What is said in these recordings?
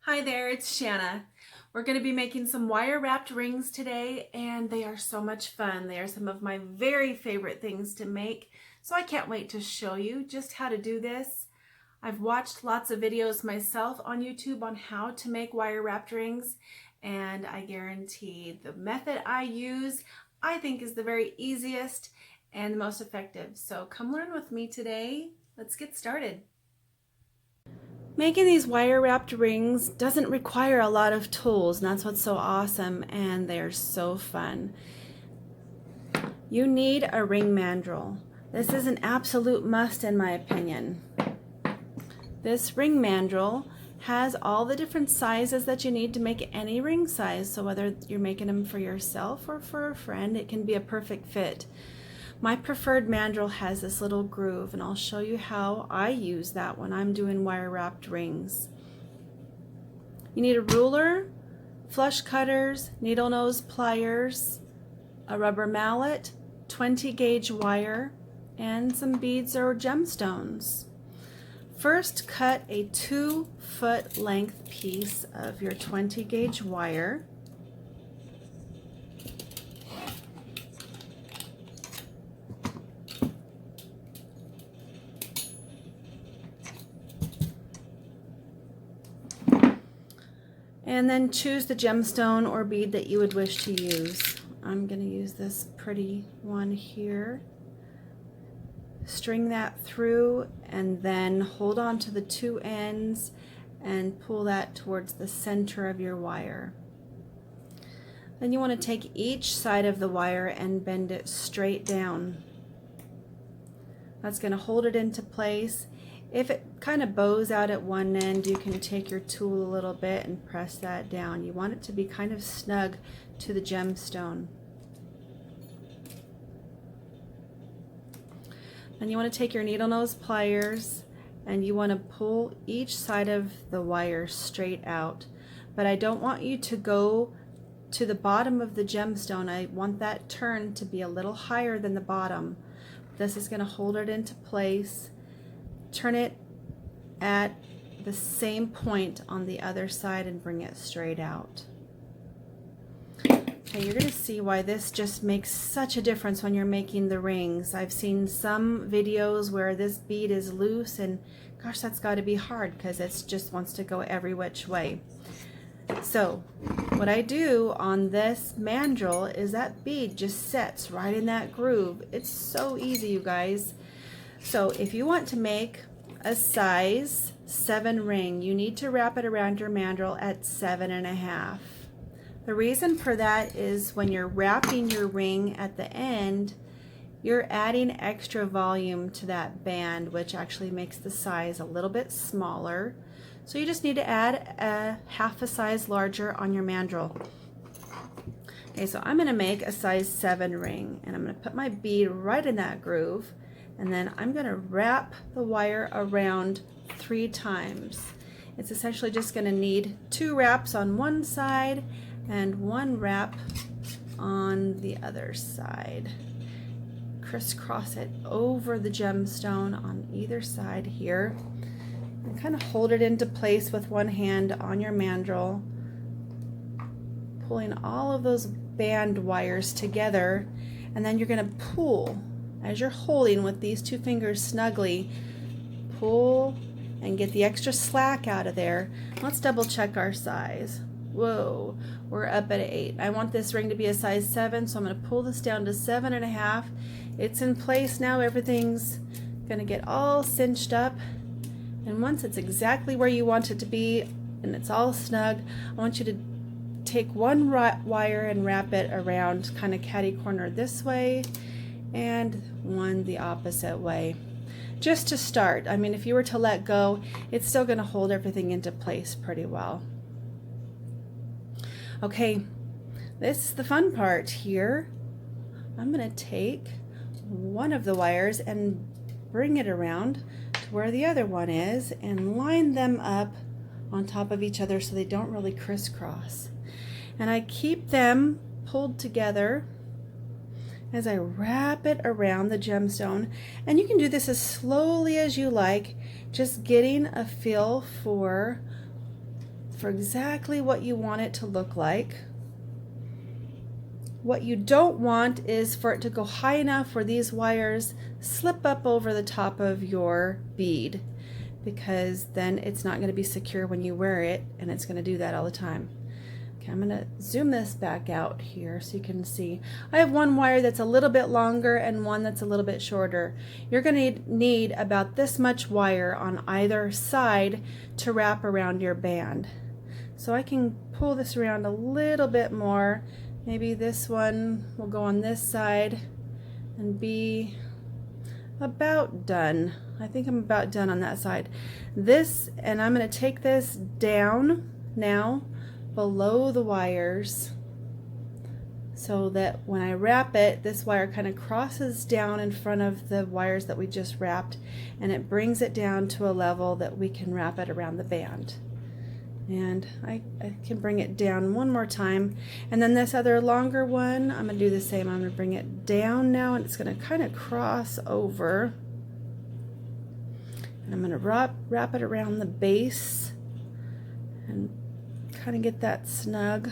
Hi there, it's Shanna. We're going to be making some wire wrapped rings today, and they are so much fun. They are some of my very favorite things to make, so I can't wait to show you just how to do this. I've watched lots of videos myself on YouTube on how to make wire wrapped rings, and I guarantee the method I use I think is the very easiest and the most effective. So come learn with me today. Let's get started. Making these wire wrapped rings doesn't require a lot of tools, and that's what's so awesome, and they're so fun. You need a ring mandrel. This is an absolute must in my opinion. This ring mandrel has all the different sizes that you need to make any ring size, so whether you're making them for yourself or for a friend, it can be a perfect fit. My preferred mandrel has this little groove, and I'll show you how I use that when I'm doing wire wrapped rings. You need a ruler, flush cutters, needle nose pliers, a rubber mallet, 20 gauge wire, and some beads or gemstones. First, cut a 2-foot length piece of your 20 gauge wire. And then choose the gemstone or bead that you would wish to use. I'm going to use this pretty one here. String that through and then hold on to the two ends and pull that towards the center of your wire. Then you want to take each side of the wire and bend it straight down. That's going to hold it into place. If it kind of bows out at one end, you can take your tool a little bit and press that down. You want it to be kind of snug to the gemstone. Then you want to take your needle nose pliers and you want to pull each side of the wire straight out. But I don't want you to go to the bottom of the gemstone. I want that turn to be a little higher than the bottom. This is going to hold it into place. Turn it at the same point on the other side and bring it straight out. Okay, you're going to see why this just makes such a difference when you're making the rings. I've seen some videos where this bead is loose, and gosh, that's got to be hard because it just wants to go every which way. So what I do on this mandrel is that bead just sets right in that groove. It's so easy, you guys. So if you want to make a size 7 ring, you need to wrap it around your mandrel at 7.5. The reason for that is when you're wrapping your ring at the end, you're adding extra volume to that band, which actually makes the size a little bit smaller. So you just need to add a half a size larger on your mandrel. Okay, so I'm going to make a size 7 ring, and I'm going to put my bead right in that groove. And then I'm going to wrap the wire around 3 times. It's essentially just going to need 2 wraps on one side and 1 wrap on the other side. Crisscross it over the gemstone on either side here. And kind of hold it into place with one hand on your mandrel, pulling all of those band wires together, and then you're going to pull. As you're holding with these 2 fingers snugly, pull and get the extra slack out of there. Let's double check our size. Whoa, we're up at 8. I want this ring to be a size 7, so I'm going to pull this down to 7.5. It's in place now. Everything's going to get all cinched up. And once it's exactly where you want it to be and it's all snug, I want you to take one wire and wrap it around kind of catty corner this way and one the opposite way. Just to start, I mean, if you were to let go, it's still going to hold everything into place pretty well. Okay, this is the fun part here. I'm going to take one of the wires and bring it around to where the other one is and line them up on top of each other so they don't really crisscross. And I keep them pulled together as I wrap it around the gemstone. And you can do this as slowly as you like, just getting a feel for for exactly what you want it to look like. What you don't want is for it to go high enough where these wires slip up over the top of your bead, because then it's not going to be secure when you wear it, and it's going to do that all the time. Okay, I'm going to zoom this back out here so you can see. I have one wire that's a little bit longer and one that's a little bit shorter. You're going to need about this much wire on either side to wrap around your band. So I can pull this around a little bit more. Maybe this one will go on this side and be about done. I think I'm about done on that side. This, and I'm going to take this down now below the wires so that when I wrap it, this wire kind of crosses down in front of the wires that we just wrapped, and it brings it down to a level that we can wrap it around the band. And I can bring it down one more time, and then this other longer one, I'm going to do the same. I'm going to bring it down now, and it's going to kind of cross over, and I'm going to wrap it around the base and kind of get that snug.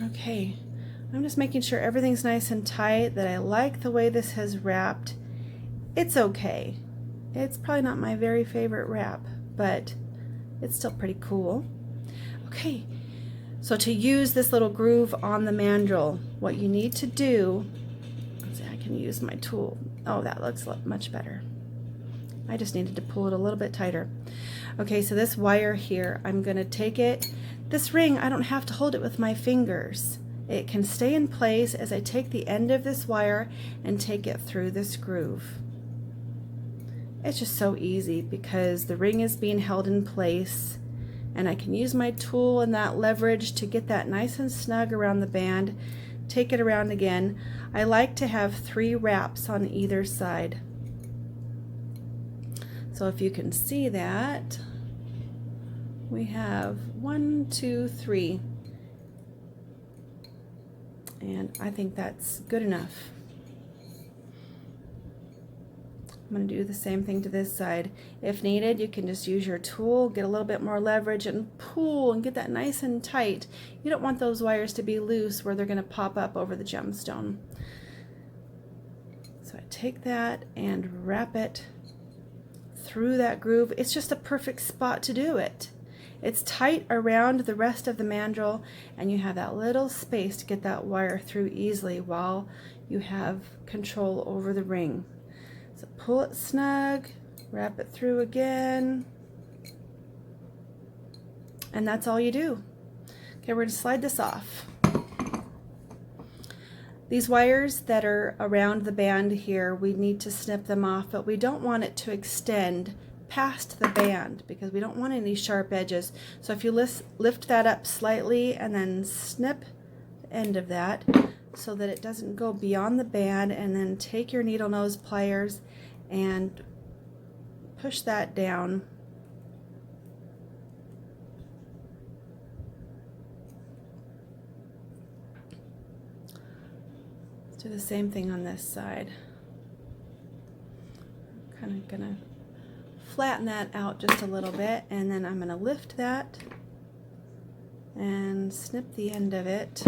Okay, I'm just making sure everything's nice and tight, that I like the way this has wrapped. It's okay. It's probably not my very favorite wrap, but it's still pretty cool. Okay, so to use this little groove on the mandrel, what you need to do, let's see, I can use my tool. Oh, that looks much better. I just needed to pull it a little bit tighter. Okay, so this wire here, I'm going to take it. This ring, I don't have to hold it with my fingers. It can stay in place as I take the end of this wire and take it through this groove. It's just so easy because the ring is being held in place, and I can use my tool and that leverage to get that nice and snug around the band, take it around again. I like to have 3 wraps on either side. So if you can see that, we have 1, 2, 3, and I think that's good enough. I'm going to do the same thing to this side. If needed, you can just use your tool, get a little bit more leverage and pull and get that nice and tight. You don't want those wires to be loose where they're going to pop up over the gemstone. So I take that and wrap it through that groove. It's just a perfect spot to do it. It's tight around the rest of the mandrel, and you have that little space to get that wire through easily while you have control over the ring. So pull it snug, wrap it through again, and that's all you do. Okay, we're going to slide this off. These wires that are around the band here, we need to snip them off, but we don't want it to extend past the band because we don't want any sharp edges. So if you lift that up slightly and then snip the end of that so that it doesn't go beyond the band, and then take your needle nose pliers and push that down. Let's do the same thing on this side. Kind of gonna flatten that out just a little bit, and then I'm gonna lift that and snip the end of it.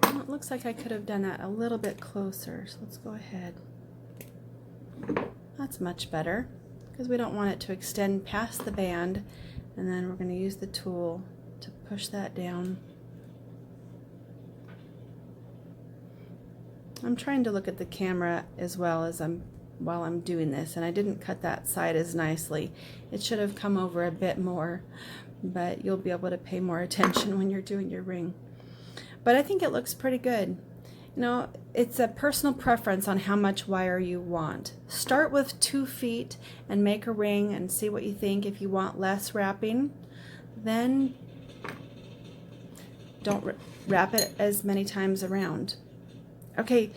Well, it looks like I could have done that a little bit closer, so let's go ahead. That's much better because we don't want it to extend past the band, and then we're going to use the tool to push that down. I'm trying to look at the camera as well as while I'm doing this, and I didn't cut that side as nicely. It should have come over a bit more, but you'll be able to pay more attention when you're doing your ring. But I think it looks pretty good. You know, it's a personal preference on how much wire you want. Start with 2 feet and make a ring and see what you think. If you want less wrapping, then don't wrap it as many times around. Okay,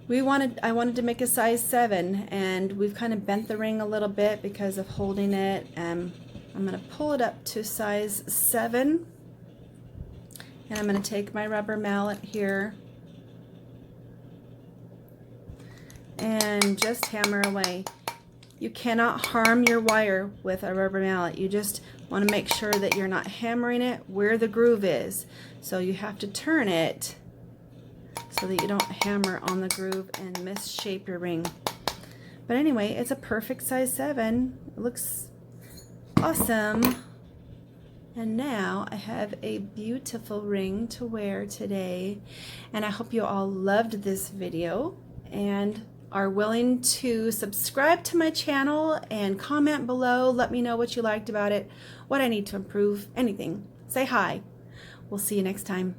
I wanted to make a size 7, and we've kind of bent the ring a little bit because of holding it. I'm going to pull it up to size 7, and I'm going to take my rubber mallet here and just hammer away. You cannot harm your wire with a rubber mallet. You just want to make sure that you're not hammering it where the groove is. So you have to turn it so that you don't hammer on the groove and misshape your ring. But anyway, it's a perfect size 7. It looks awesome. And now I have a beautiful ring to wear today. And I hope you all loved this video and are willing to subscribe to my channel and comment below. Let me know what you liked about it, what I need to improve, anything. Say hi. We'll see you next time.